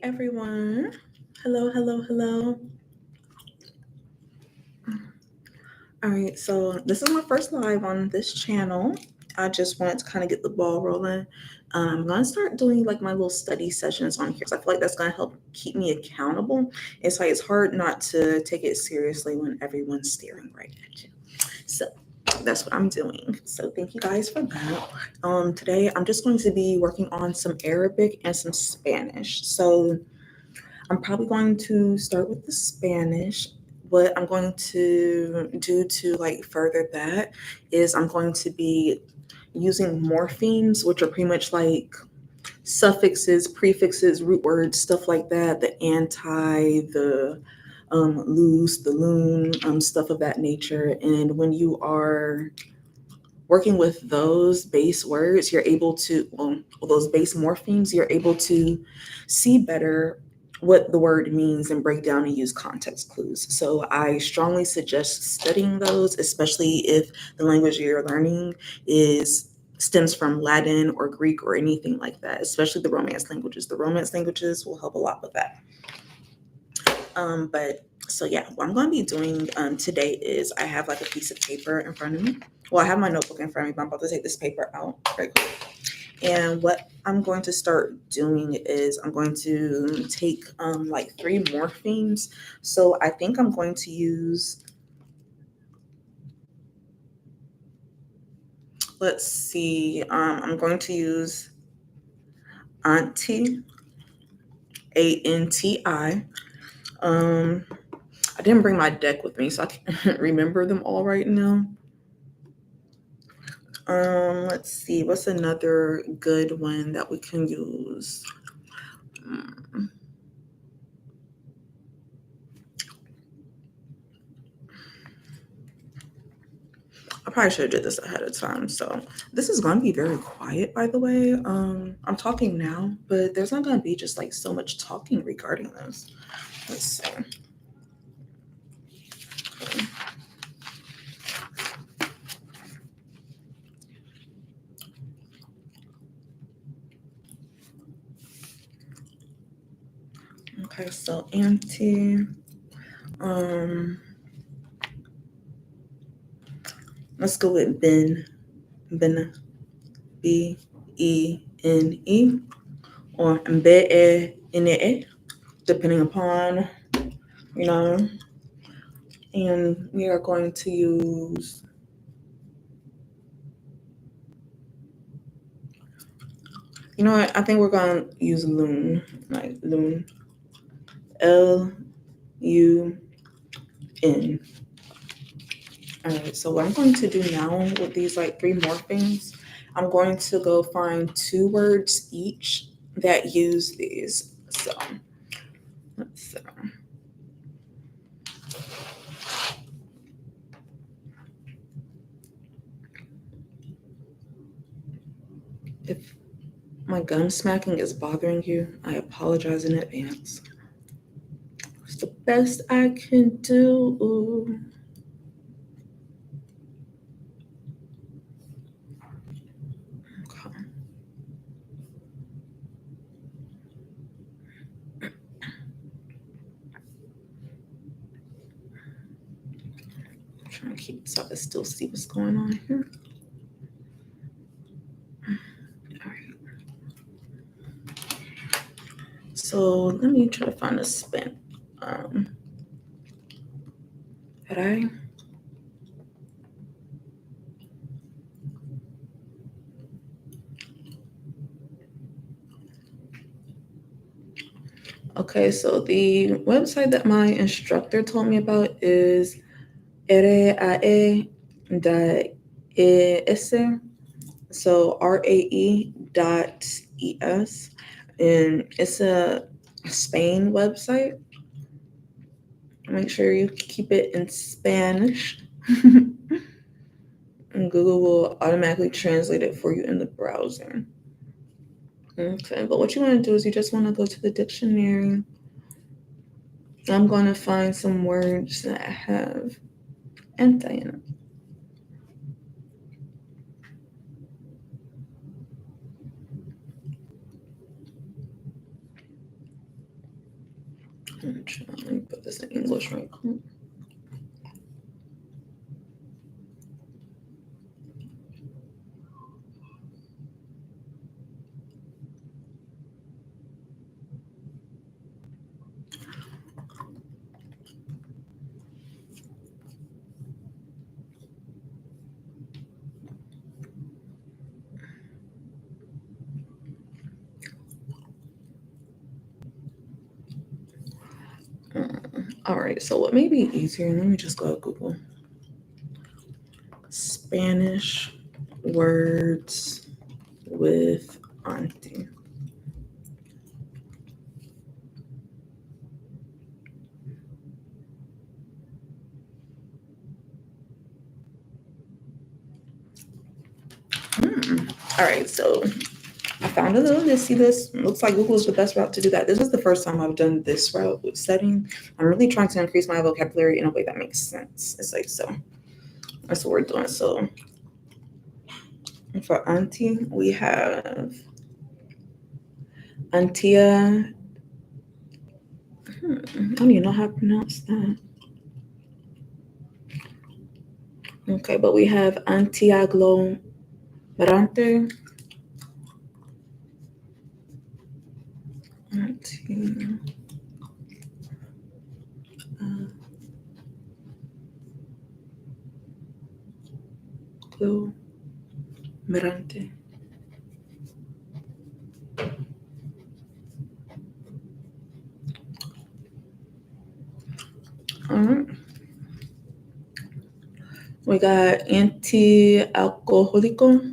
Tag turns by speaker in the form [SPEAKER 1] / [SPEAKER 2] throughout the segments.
[SPEAKER 1] everyone. Hello, hello, hello. All right, so this is my first live on this channel. I just wanted to kind of get the ball rolling. I'm going to start doing like my little study sessions on here because I feel like that's going to help keep me accountable. It's like it's hard not to take it seriously when everyone's staring right at you. So that's what I'm doing. So thank you guys for that. Today I'm just going to be working on some Arabic and some Spanish. So I'm probably going to start with the Spanish. What I'm going to do to like further that is I'm going to be using morphemes, which are pretty much like suffixes, prefixes, root words, stuff like that. The anti, the loose, the loon, stuff of that nature. And when you are working with those base words, you're able to, those base morphemes, you're able to see better what the word means and break down and use context clues. So I strongly suggest studying those, especially if the language you're learning is stems from Latin or Greek or anything like that, especially the Romance languages. The Romance languages will help a lot with that. But so yeah, what I'm going to be doing today is I have like a piece of paper in front of me. Well, I have my notebook in front of me, but I'm about to take this paper out right quick. And what I'm going to start doing is I'm going to take like 3 morphemes. So I think I'm going to use, let's see, I'm going to use Auntie, Anti. I didn't bring my deck with me, so I can't remember them all right now. Let's see, what's another good one that we can use? I probably should have did this ahead of time. So this is going to be very quiet, by the way. I'm talking now, but there's not going to be just like so much talking regarding this. Let's see. Okay, so anti. Let's go with Ben. Ben. Bene, or Mbene, depending upon, you know. And we are going to use, you know what? I think we're going to use loon, like loon. L-U-N. All right, so what I'm going to do now with these like 3 morphemes, I'm going to go find 2 words each that use these. So let's see. If my gum smacking is bothering you, I apologize in advance. It's the best I can do. Okay. I'm trying to keep so I can still see what's going on here. All right. So let me try to find a spin. Had I? Okay, so the website that my instructor told me about is rae.es. So rae.es. And it's a Spain website. Make sure you keep it in Spanish. And Google will automatically translate it for you in the browser. Okay, but what you want to do is you just want to go to the dictionary. I'm going to find some words that have anti in it. Let me put this in English right quick. All right, so what may be easier, let me just go to Google. Spanish words with auntie. All right, so I found a little to see this. Looks like Google is the best route to do that. This is the first time I've done this route with setting. I'm really trying to increase my vocabulary in a way that makes sense. It's like, so that's what we're doing. So for auntie, we have Antia. I don't even know how to pronounce that. Okay, but we have Antiaglo Marante. Antiaglo Marante. All right. We got anti-alcohólico.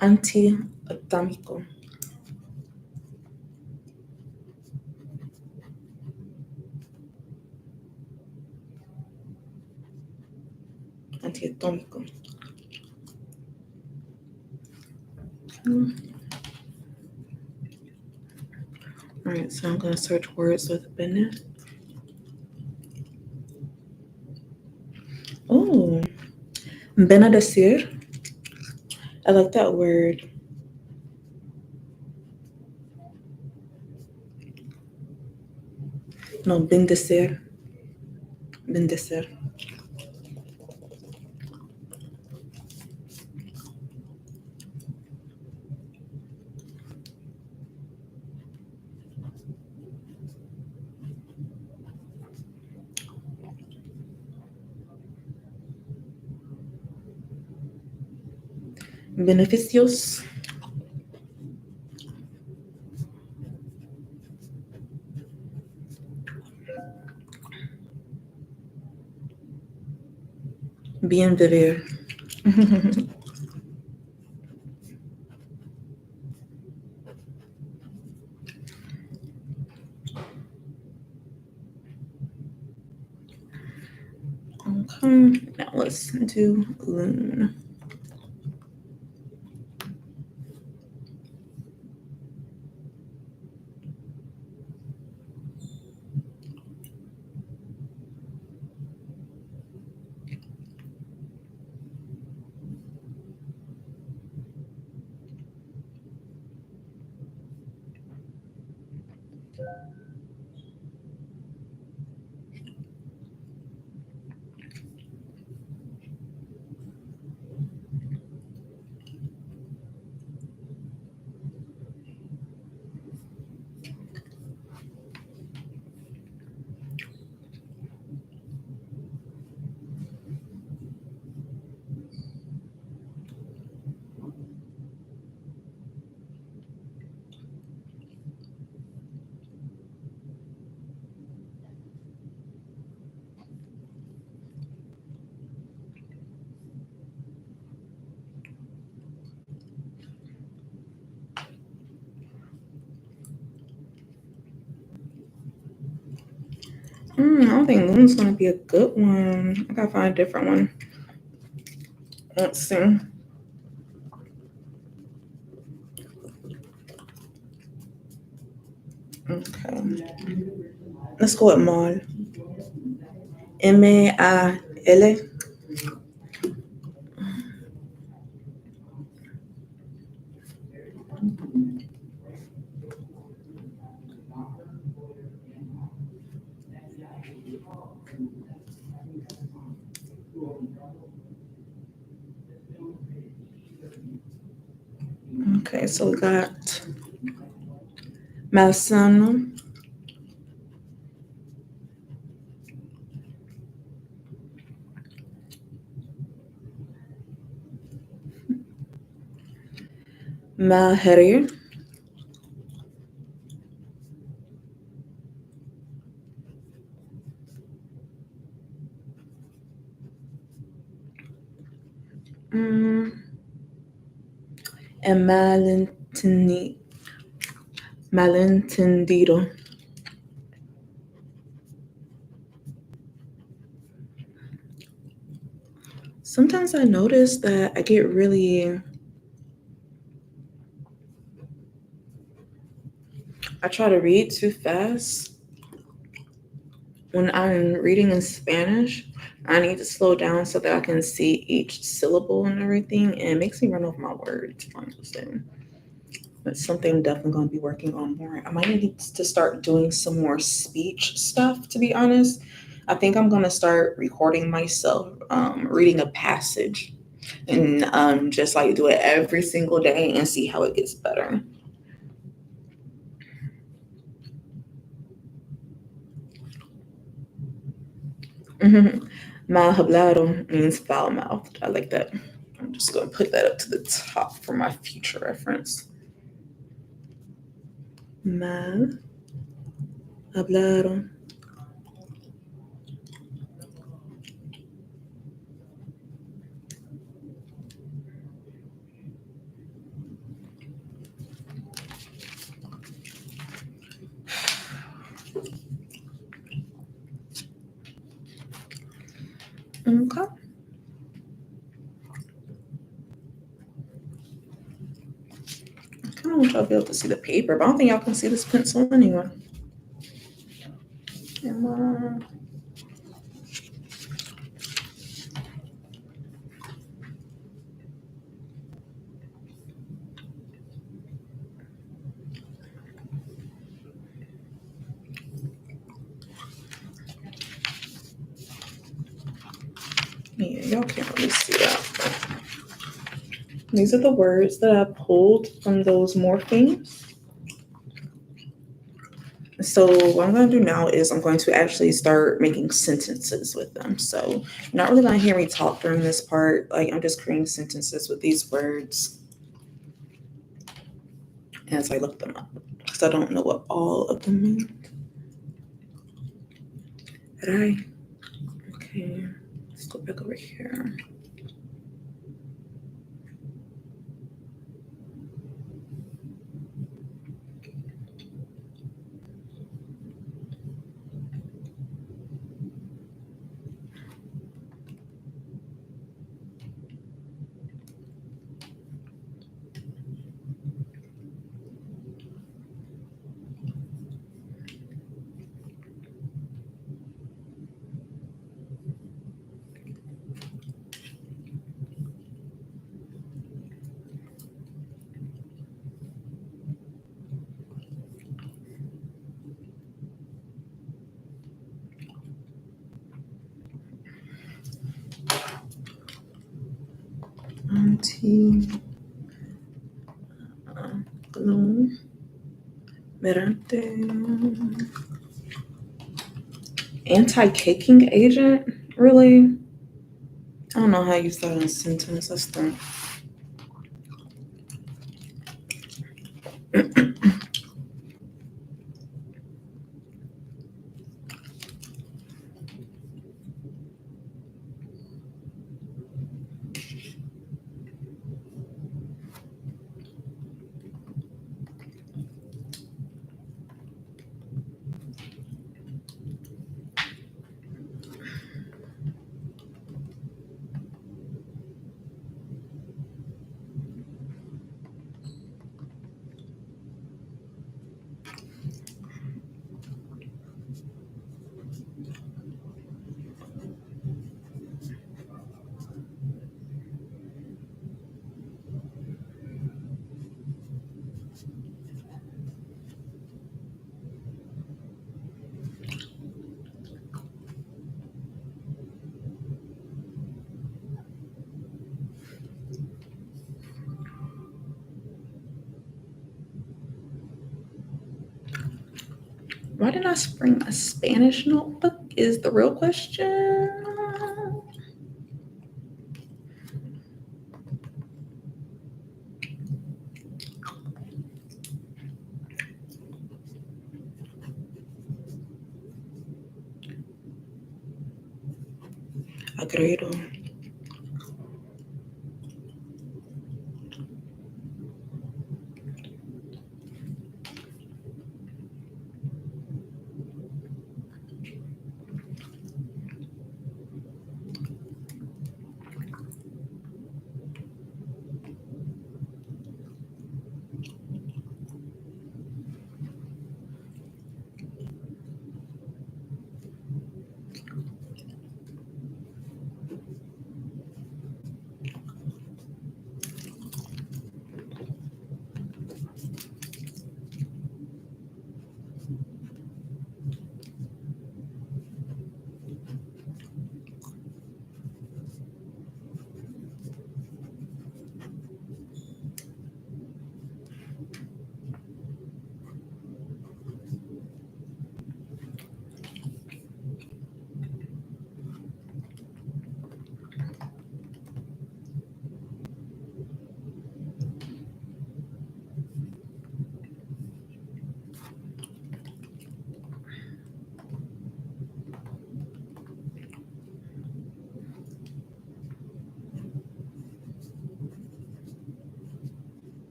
[SPEAKER 1] Anti-atómico. Anti-atómico. All right, so I'm going to search words with Bennett. Oh, benedecir. I like that word. No, bendecer. Bendecer. Beneficios. Bien vivir. Okay, now let's do loon. I don't think Loon's gonna be a good one. I gotta find a different one. Let's see. Okay. Let's go with Mal. Mal. Okay, so we got Malsano, Malherir, mm, and Malentendido. Sometimes I notice that I try to read too fast. When I'm reading in Spanish, I need to slow down so that I can see each syllable and everything, and it makes me run over my words. Honestly. That's something I'm definitely going to be working on more. I might need to start doing some more speech stuff, to be honest. I think I'm going to start recording myself reading a passage and just like do it every single day and see how it gets better. Mal hablado means foul mouthed. I like that. I'm just going to put that up to the top for my future reference. Mal hablado. Okay. I kind of want y'all to be able to see the paper, but I don't think y'all can see this pencil anyway. Come on. Yeah, y'all can't really see that. These are the words that I pulled from those morphemes. So what I'm going to do now is I'm going to actually start making sentences with them. So you're not really going to hear me talk during this part. Like I'm just creating sentences with these words as I look them up because I don't know what all of them mean. Right? Okay. Let's go back over here. Anti gloom merante anti-caking agent. Really? I don't know how you start a sentence. That's the Why didn't I bring my Spanish notebook is the real question. Agredo.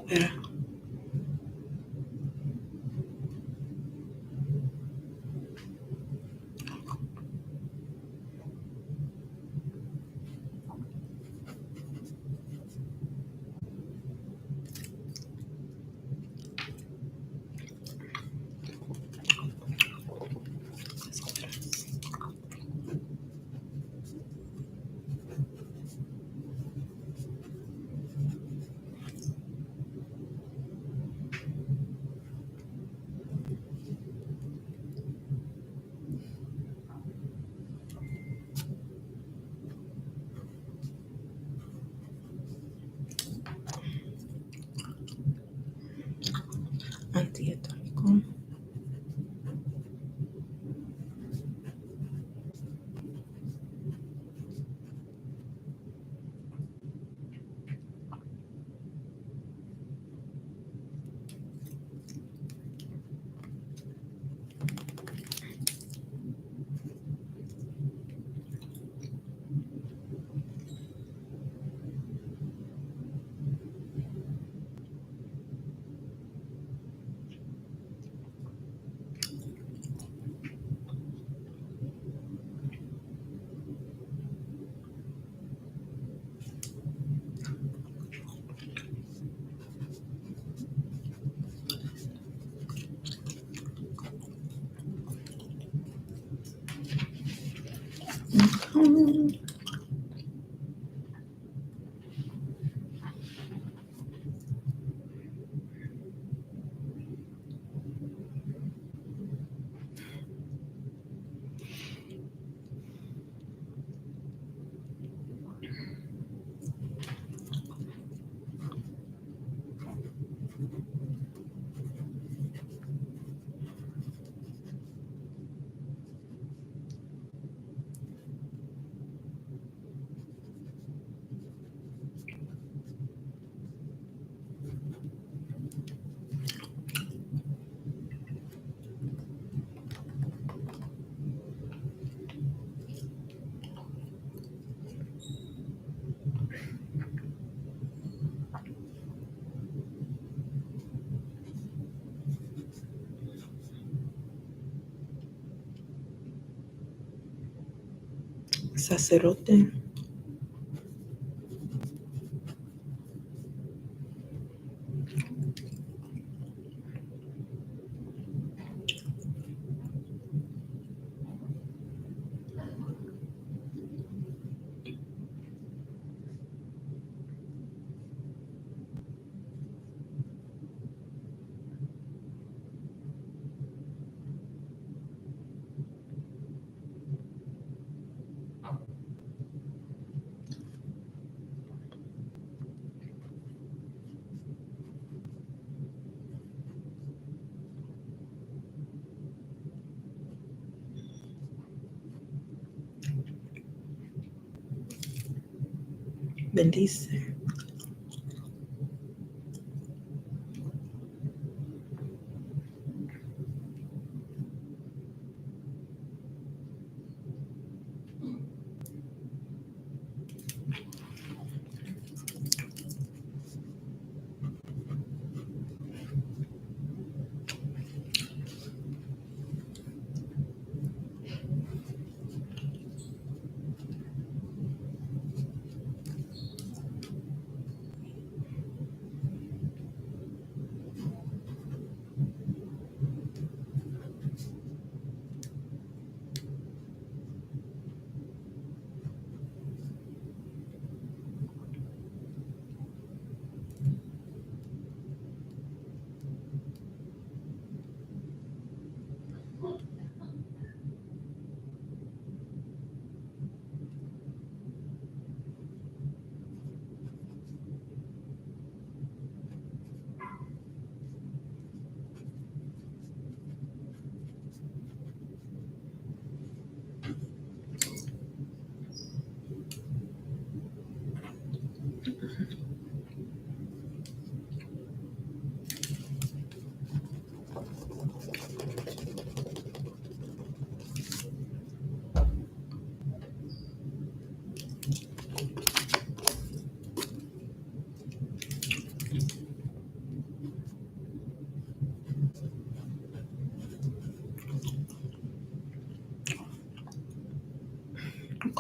[SPEAKER 1] Espera. Antihistamínico. Sacerdote. Bendice.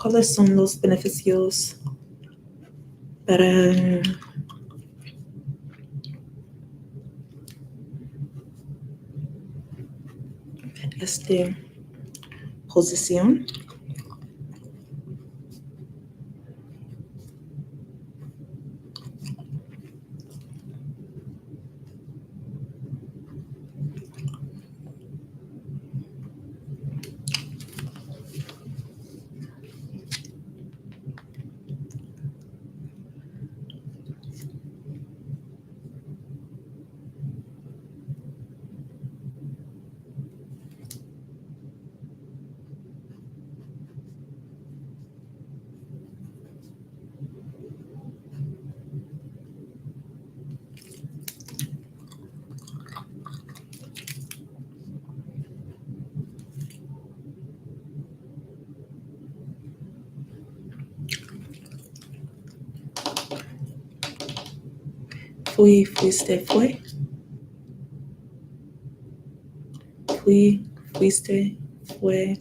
[SPEAKER 1] ¿Cuáles son los beneficios para esta posición? Fuiste, fue. Fuiste, fue.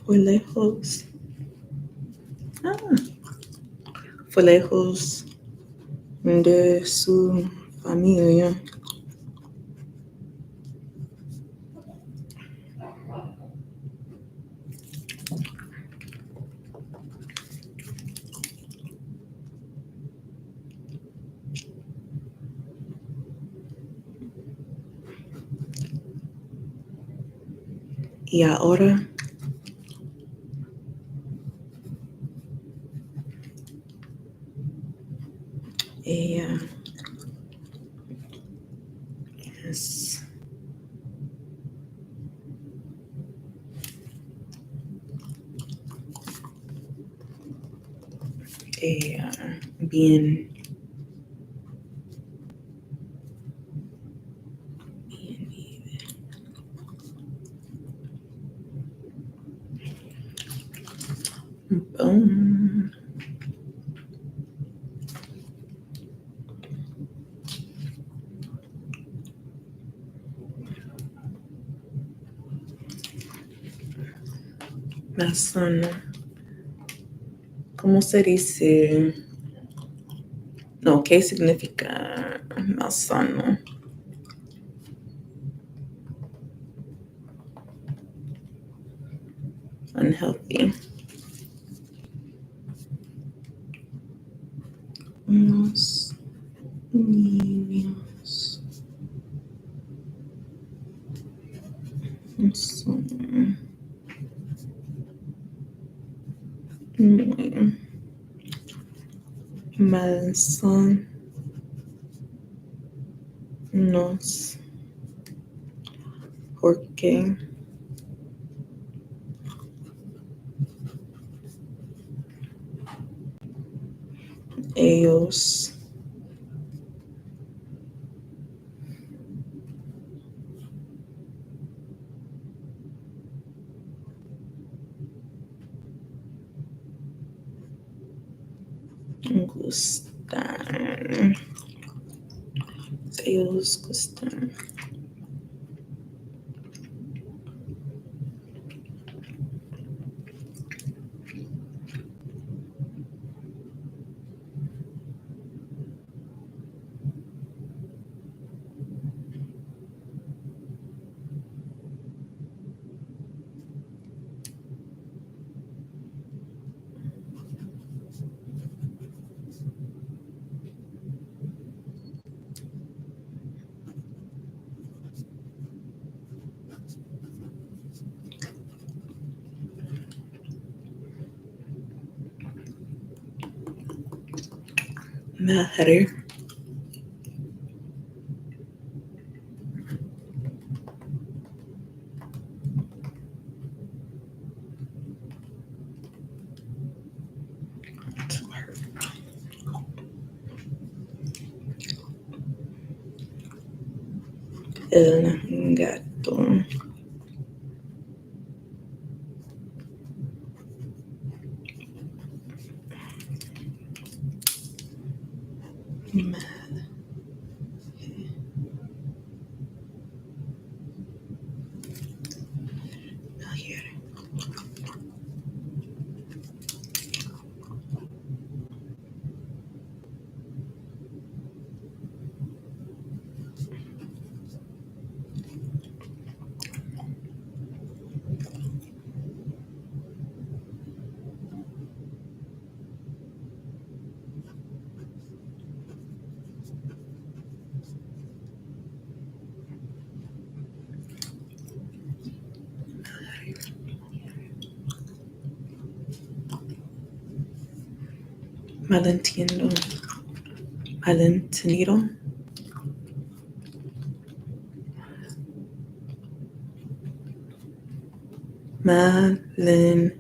[SPEAKER 1] Fue lejos. Fue lejos de su familia. Y ahora ella es bien, um, más sano. ¿Cómo se dice? No, ¿qué significa más sano? Unhealthy. Unos niños son muy malsanos porque ellos gustan. Ellos gustan. Madre. El gato. Malentiendo. Malentendido. Malentendido.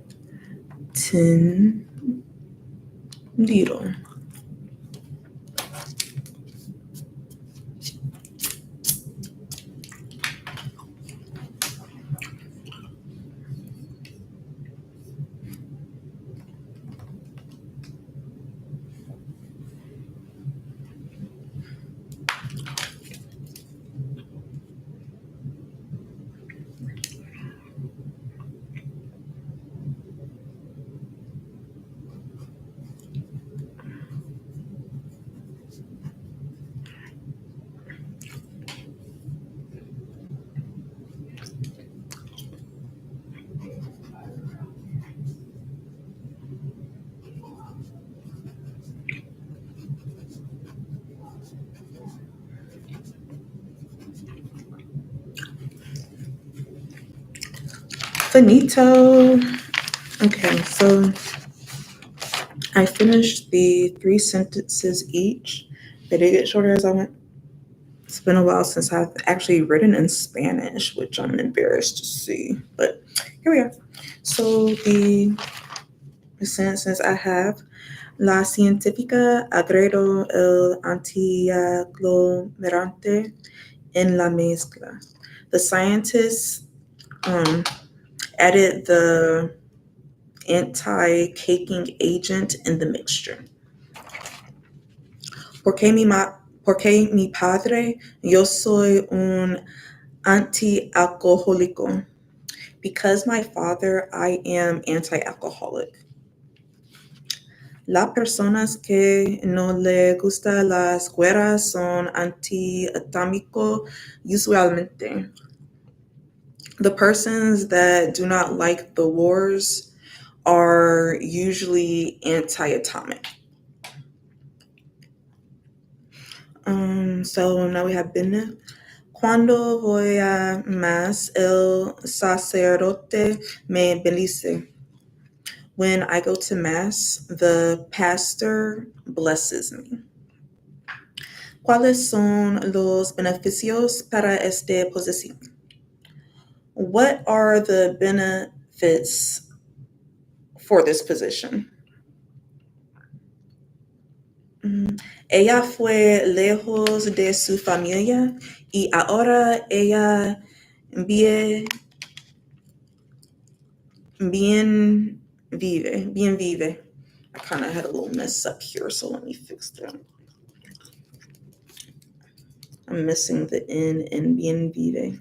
[SPEAKER 1] Finito. Okay, so I finished the 3 sentences each. They did get shorter as I went. It's been a while since I've actually written in Spanish, which I'm embarrassed to see. But here we are. So the sentences I have: La científica agregó el antiaglomerante en la mezcla. The scientists added the anti-caking agent in the mixture. Porque mi padre, yo soy un anti-alcohólico. Because my father, I am anti-alcoholic. Las personas que no le gustan las guerras son anti-atómico usualmente. The persons that do not like the wars are usually anti-atomic. So now we have been. Cuando voy a más, el sacerdote me bendice. When I go to mass, the pastor blesses me. ¿Cuáles son los beneficios para esta posición? What are the benefits for this position? Ella fue lejos de su familia y ahora ella bien vive. I kind of had a little mess up here, so let me fix that. I'm missing the N in bien vive,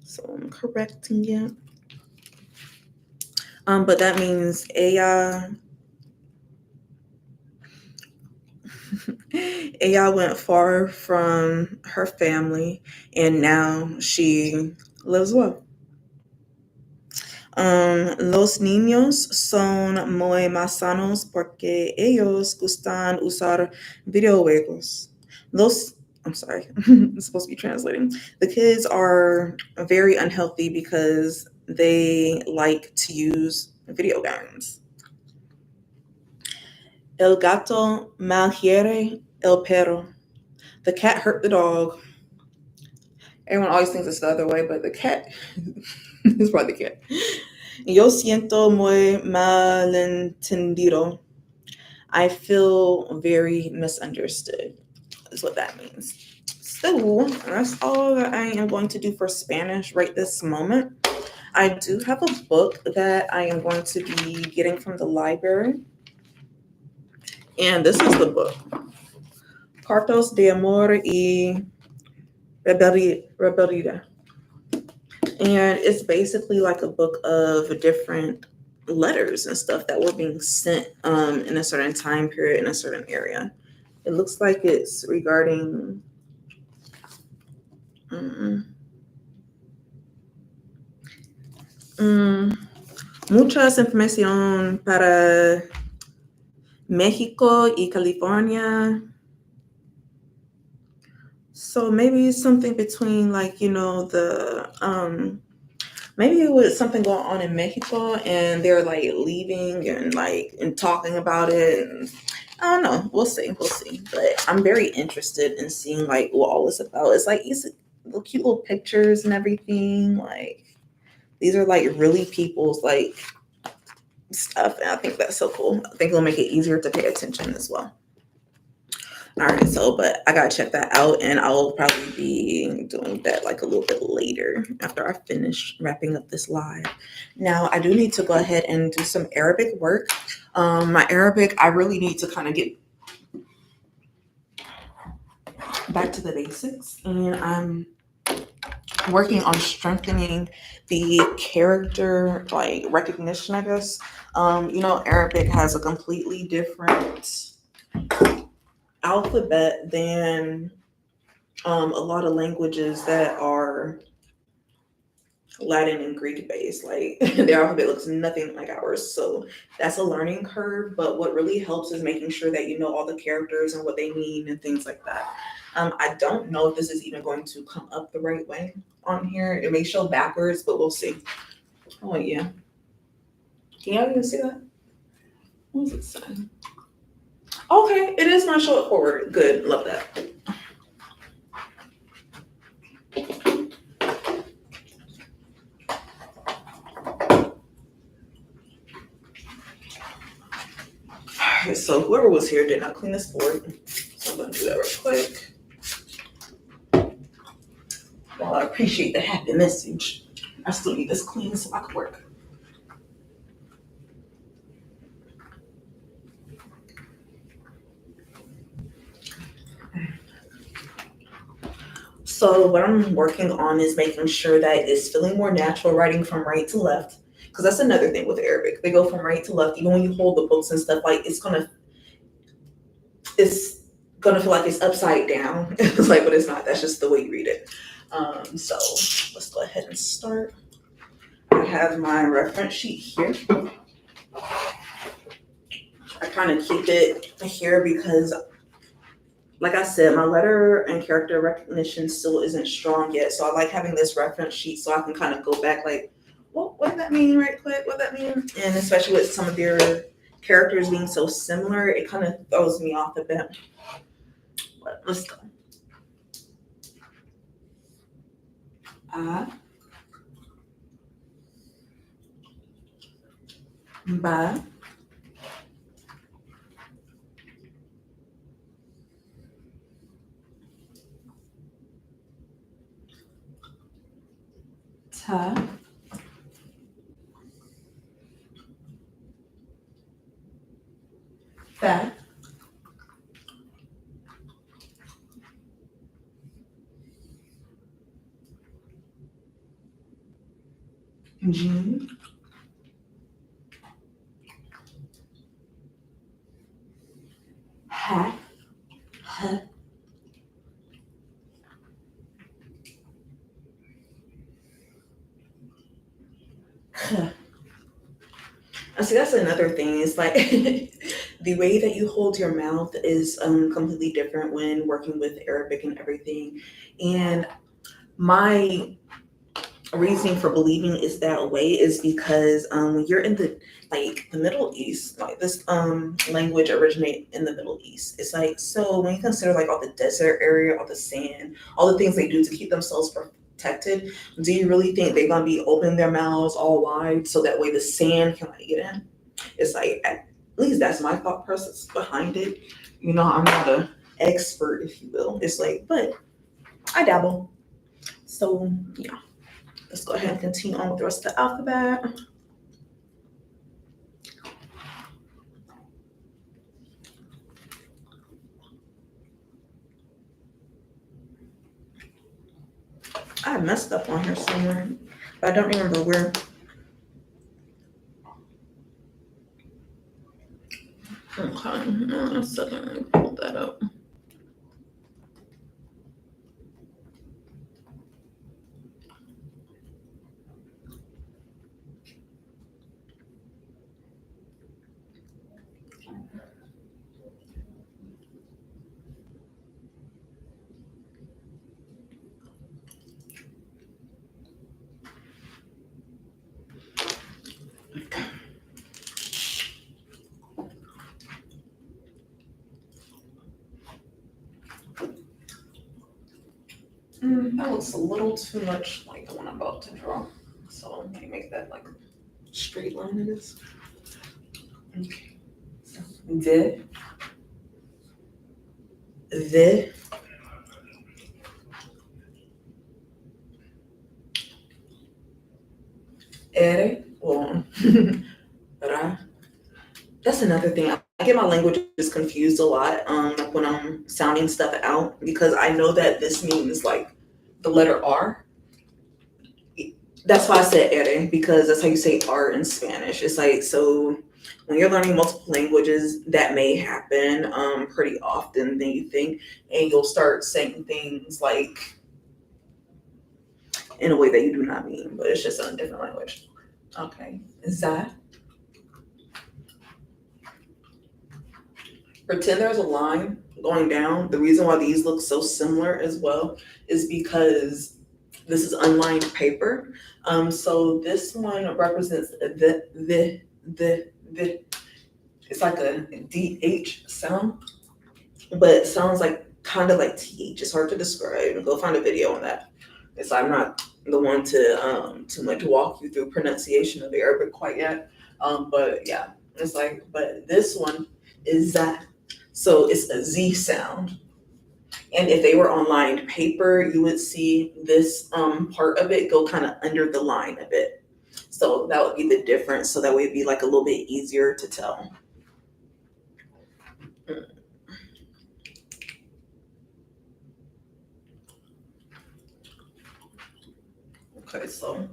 [SPEAKER 1] so I'm correcting it. But that means ella went far from her family, and now she lives well. Los niños son muy más sanos porque ellos gustan usar videojuegos. I'm sorry, I'm supposed to be translating. The kids are very unhealthy because they like to use video games. El gato malhiere El perro. The cat hurt the dog. Everyone always thinks it's the other way, but the cat is probably the cat. Yo siento muy malentendido. I feel very misunderstood, is what that means. So that's all that I am going to do for Spanish right this moment. I do have a book that I am going to be getting from the library. And this is the book, Cartos de Amor y Rebelida. And it's basically like a book of different letters and stuff that were being sent in a certain time period in a certain area. It looks like it's regarding muchas información para Mexico y California. So maybe something between like, maybe it was something going on in Mexico and they're like leaving and like and talking about it. And I don't know. We'll see. We'll see. But I'm very interested in seeing like what all this about. It's like these little cute little pictures and everything. Like these are like really people's like stuff. And I think that's so cool. I think it'll make it easier to pay attention as well. All right, so but I gotta check that out, and I'll probably be doing that like a little bit later after I finish wrapping up this live. Now I do need to go ahead and do some Arabic work. My Arabic, I really need to kind of get back to the basics, and I'm working on strengthening the character like recognition, I guess. Arabic has a completely different alphabet than a lot of languages that are Latin and Greek based. Like their alphabet looks nothing like ours. So that's a learning curve. But what really helps is making sure that you know all the characters and what they mean and things like that. I don't know if this is even going to come up the right way on here. It may show backwards, but we'll see. Oh, yeah. Can y'all even see that? What was it saying? Okay, it is not show it forward. Good, love that. Alright, so whoever was here did not clean this board. So I'm gonna do that real quick. While I appreciate the happy message, I still need this clean so I can work. So what I'm working on is making sure that it's feeling more natural writing from right to left. Because that's another thing with Arabic. They go from right to left. Even when you hold the books and stuff, like it's gonna feel like it's upside down. It's like, but it's not. That's just the way you read it. So let's go ahead and start. I have my reference sheet here. I kind of keep it here because, like I said, my letter and character recognition still isn't strong yet. So I like having this reference sheet so I can kind of go back like, what did that mean right quick? What did that mean? And especially with some of your characters being so similar, it kind of throws me off a bit. But let's go. Ba. Ta. Fa. Jin. Ha. Ha. K. See, that's another thing. It's like the way that you hold your mouth is completely different when working with Arabic and everything. And my reasoning for believing it's that way is because when you're in the Middle East, like this language originate in the Middle East. It's like, so when you consider like all the desert area, all the sand, all the things they do to keep themselves protected, do you really think they're gonna be opening their mouths all wide so that way the sand can like get in? It's like, at least that's my thought process behind it. I'm not an expert, if you will. It's like, but I dabble. So yeah. Let's go ahead and continue on with the rest of the alphabet. I messed up on here somewhere, but I don't remember where. Okay, no, a second, let me pull that up. That looks a little too much like the one I'm about to draw. So let me make that like a straight line it is. Okay. So, the, ere, well, ra. That's another thing. I get my languages confused a lot like when I'm sounding stuff out because I know that this means like the letter R. That's why I said ere, because that's how you say R in Spanish. It's like, so when you're learning multiple languages, that may happen pretty often than you think, and you'll start saying things like in a way that you do not mean, but it's just in a different language. Okay, that. Pretend there's a line going down. The reason why these look so similar as well is because this is unlined paper. So this one represents the. It's like a DH sound, but it sounds like kind of like TH. It's hard to describe. Go find a video on that. So I'm not the one to too much walk you through pronunciation of the Arabic quite yet. But yeah, it's like, but this one is that. So it's a Z sound. And if they were on lined paper, you would see this part of it go kind of under the line a bit. So that would be the difference. So that would be like a little bit easier to tell. Okay, so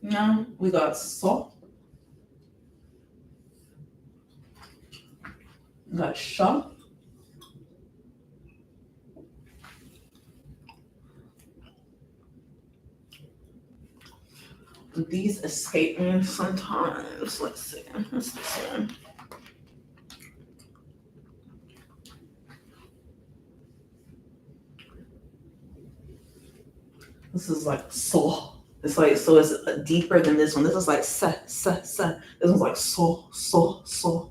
[SPEAKER 1] now we got so, we got sha. These escape me sometimes. Let's see. What's this one? This is like so. It's like, so it's deeper than this one. This is like sa, sa, sa. This one's like so, so, so.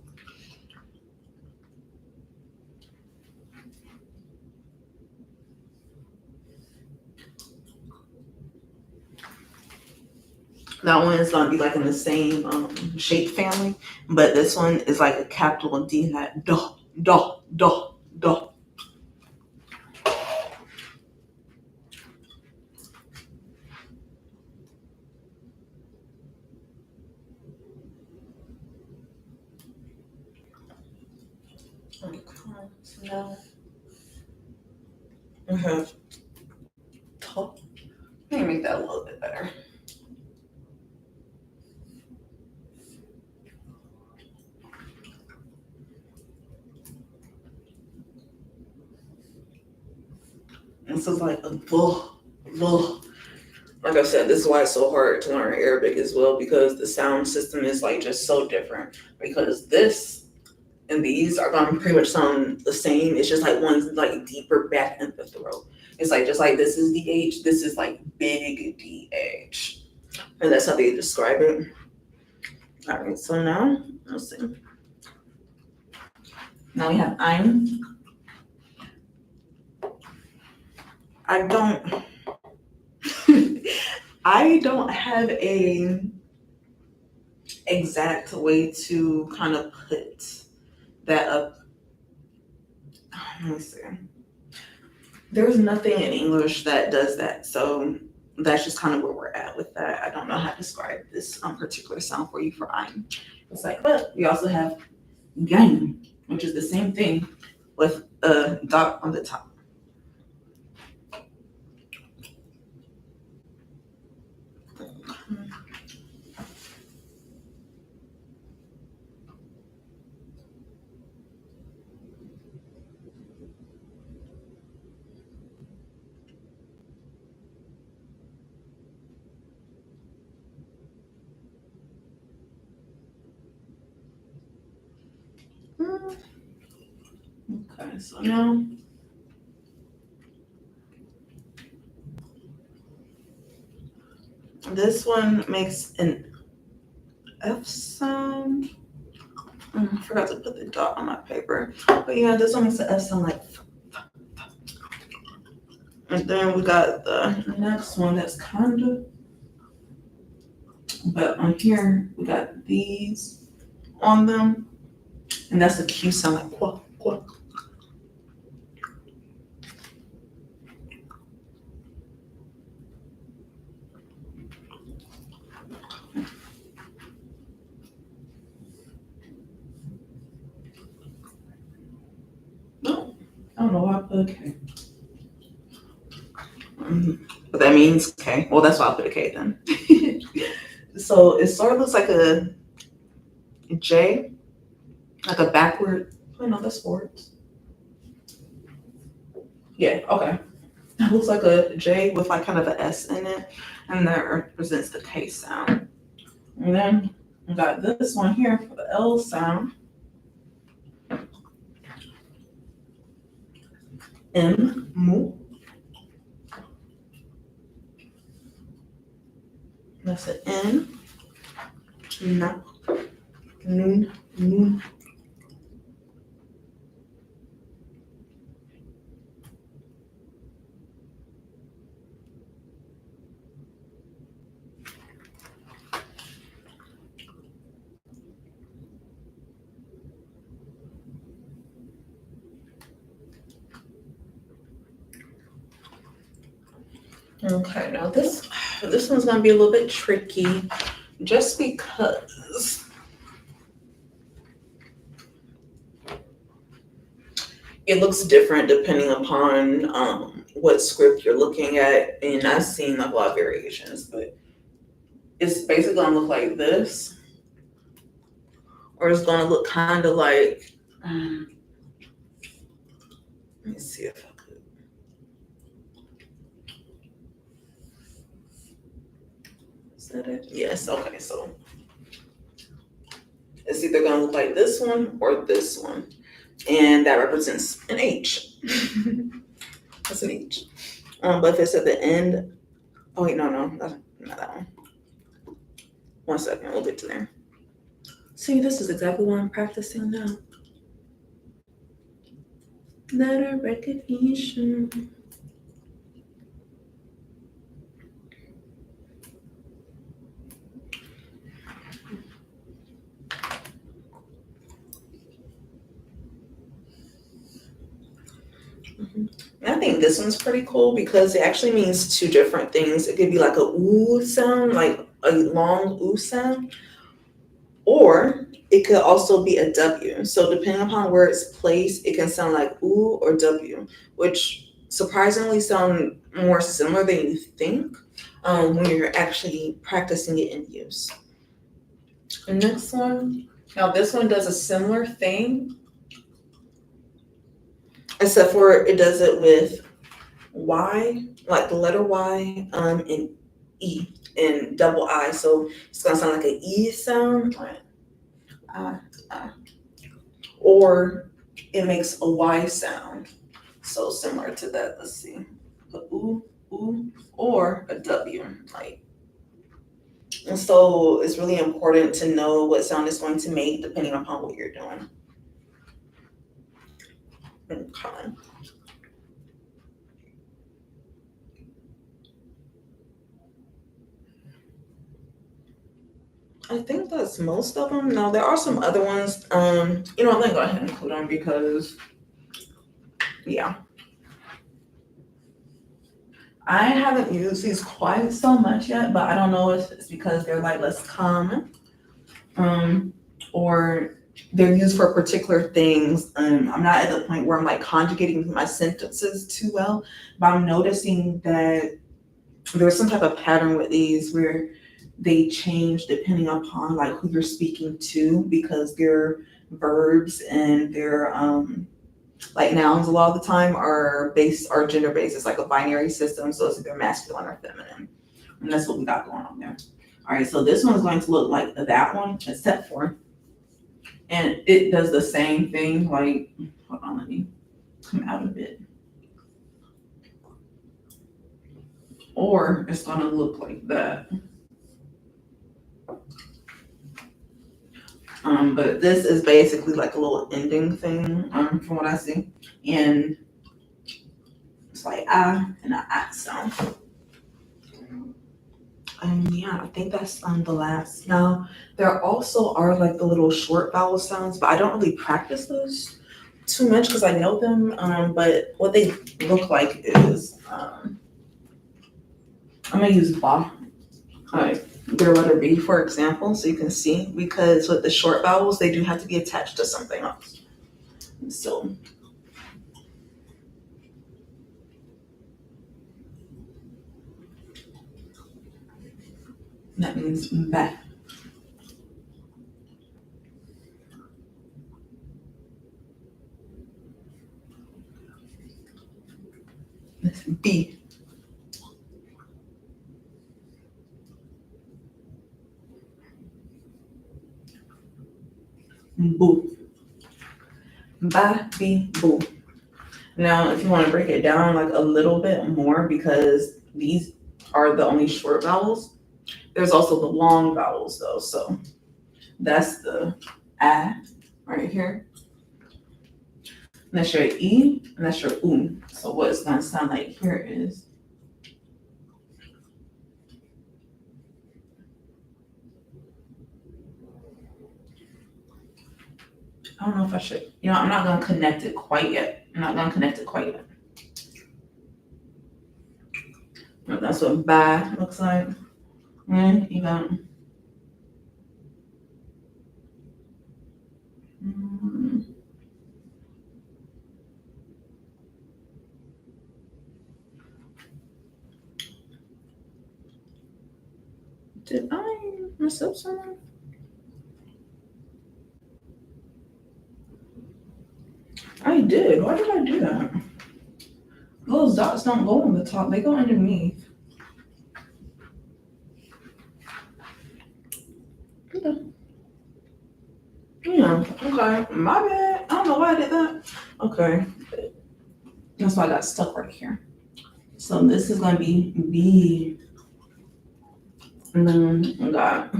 [SPEAKER 1] That one is gonna be like in the same shape family, but this one is like a capital D, that do, do, do, do. Okay, so now we have top. Let me make that a little bit better. This is like a bull. Like I said, this is why it's so hard to learn Arabic as well, because the sound system is like just so different. Because this and these are gonna pretty much sound the same. It's just like one's like deeper back in the throat. It's like just like this is DH, this is like big DH. And that's how they describe it. All right, so now, let's see. Now we have ein. I don't, I don't have a exact way to kind of put that up. Let me see. There's nothing in English that does that, so that's just kind of where we're at with that. I don't know how to describe this particular sound for you for ein. It's like, but we also have gang, which is the same thing with a dot on the top. Okay, so now this one makes an F sound. I forgot to put the dot on my paper. But yeah, this one makes an F sound like. And then we got the next one that's kind of. But on here, we got these on them. And that's the Q sound like quack, quack. No, I don't know why I put a K. But that means K. Well, that's why I put a K then. So it sort of looks like a J, like a backward. Oh no, that's forwards. Yeah, okay. It looks like a J with like kind of an S in it, and that represents the K sound. And then we got this one here for the L sound. M, mu. That's an N. Na, nun, nun. Okay, now this one's gonna be a little bit tricky, just because it looks different depending upon what script you're looking at, and I've seen like a lot of variations, but it's basically gonna look like this, or it's gonna look kind of like. Let me see if I could. Is that it? Yes. Okay. So it's either gonna look like this one or this one, and that represents an H. That's an H. But if it's at the end, oh wait, no, that's not that one. 1 second, we'll get to there. See, this is exactly what I'm practicing now. Letter recognition. I think this one's pretty cool because it actually means two different things. It could be like a ooh sound, like a long ooh sound, or it could also be a W. So depending upon where it's placed, it can sound like ooh or W, which surprisingly sound more similar than you think when you're actually practicing it in use. The next one, now this one does a similar thing, except for it does it with Y, like the letter Y, and E and double I. So it's gonna sound like an E sound, or it makes a Y sound. So similar to that. Let's see. put ooh, ooh, or a W. Like, and so it's really important to know what sound it's going to make depending upon what you're doing. Okay. I think that's most of them. Now there are some other ones. I'm gonna go ahead and include them because, yeah, I haven't used these quite so much yet, but I don't know if it's because they're like less common, or they're used for particular things. I'm not at the point where I'm like conjugating my sentences too well, but I'm noticing that there's some type of pattern with these where they change depending upon like who you're speaking to because their verbs and their like nouns a lot of the time are gender based. It's like a binary system, so it's either masculine or feminine, and that's what we got going on there. All right, so this one is going to look like that one except for, and it does the same thing. Like, hold on, let me come out a bit. Or it's gonna look like that. But this is basically like a little ending thing, from what I see. And it's like ah and a ah sound. Yeah, I think that's the last. Now, there also are like the little short vowel sounds, but I don't really practice those too much because I know them. But what they look like is I'm gonna use ba. Alright, their letter B, for example, so you can see, because with the short vowels, they do have to be attached to something else. So that means ba. That's B. Boo. Ba, B, boo. Now, if you want to break it down like a little bit more, because these are the only short vowels, there's also the long vowels though. So that's the A right here. And that's your E, and that's your U. So what it's going to sound like here is I don't know if I should, I'm not going to connect it quite yet. But that's what ba looks like. And you got, did I mess up somewhere? I did. Why did I do that? Those dots don't go on the top, they go underneath. Okay. Yeah, okay. My bad. I don't know why I did that. Okay. That's why I got stuck right here. So this is gonna be B. And then I got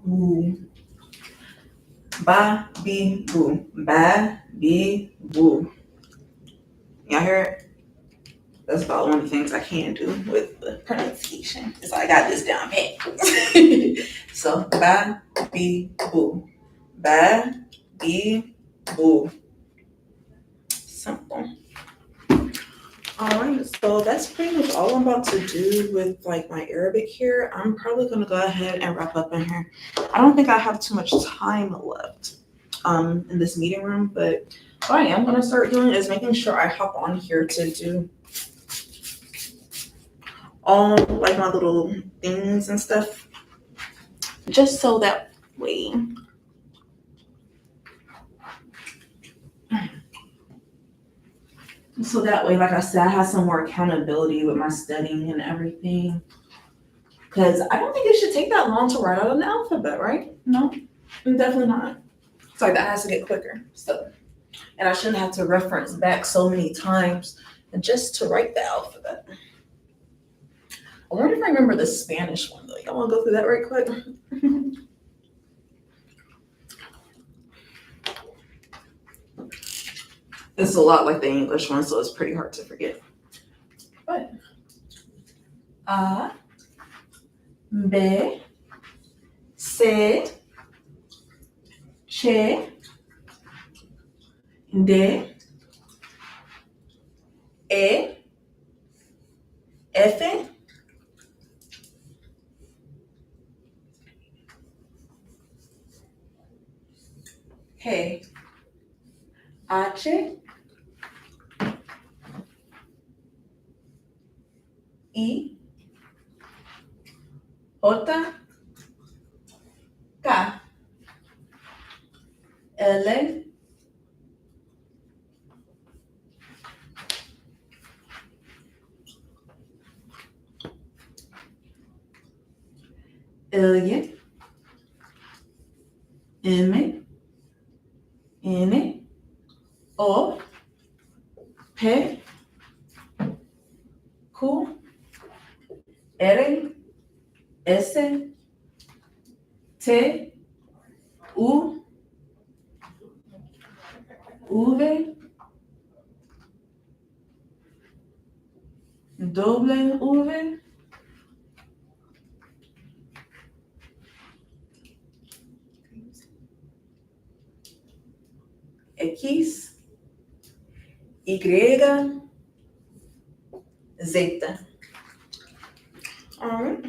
[SPEAKER 1] boo. Ba, be, boo. Ba, be, boo. Y'all hear it? That's about one of the things I can do with the pronunciation. So I got this down pat. So ba, be, boo. Ba, be, boo. Simple. All right, so that's pretty much all I'm about to do with like my Arabic here. I'm probably gonna go ahead and wrap up in here. I don't think I have too much time left in this meeting room, but what I am gonna start doing is making sure I hop on here to do all like my little things and stuff, just so that way. So that way, like I said, I have some more accountability with my studying and everything. Because I don't think it should take that long to write out an alphabet, right? No, definitely not. Sorry, that has to get quicker. So, and I shouldn't have to reference back so many times just to write the alphabet. I wonder if I remember the Spanish one though. Y'all want to go through that right quick? It's a lot like the English one, so it's pretty hard to forget. But A, B, C, Ch, D, E, F, G, H, I, J, K, L, L, M, N, O, P, Q, R, S, T, U, V, W, X, Y, Z. All right.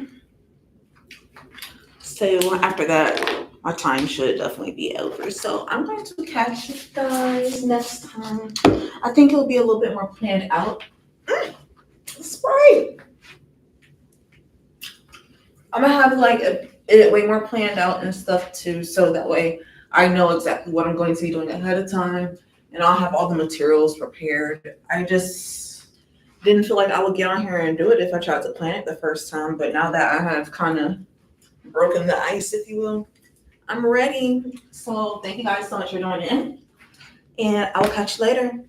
[SPEAKER 1] So after that, my time should definitely be over. So I'm going to catch you guys next time. I think it'll be a little bit more planned out. Sprite. I'm gonna have like it way more planned out and stuff too, so that way I know exactly what I'm going to be doing ahead of time, and I'll have all the materials prepared. I just didn't feel like I would get on here and do it if I tried to plan it the first time, but now that I have kind of broken the ice, if you will, I'm ready. So thank you guys so much for joining in, and I'll catch you later.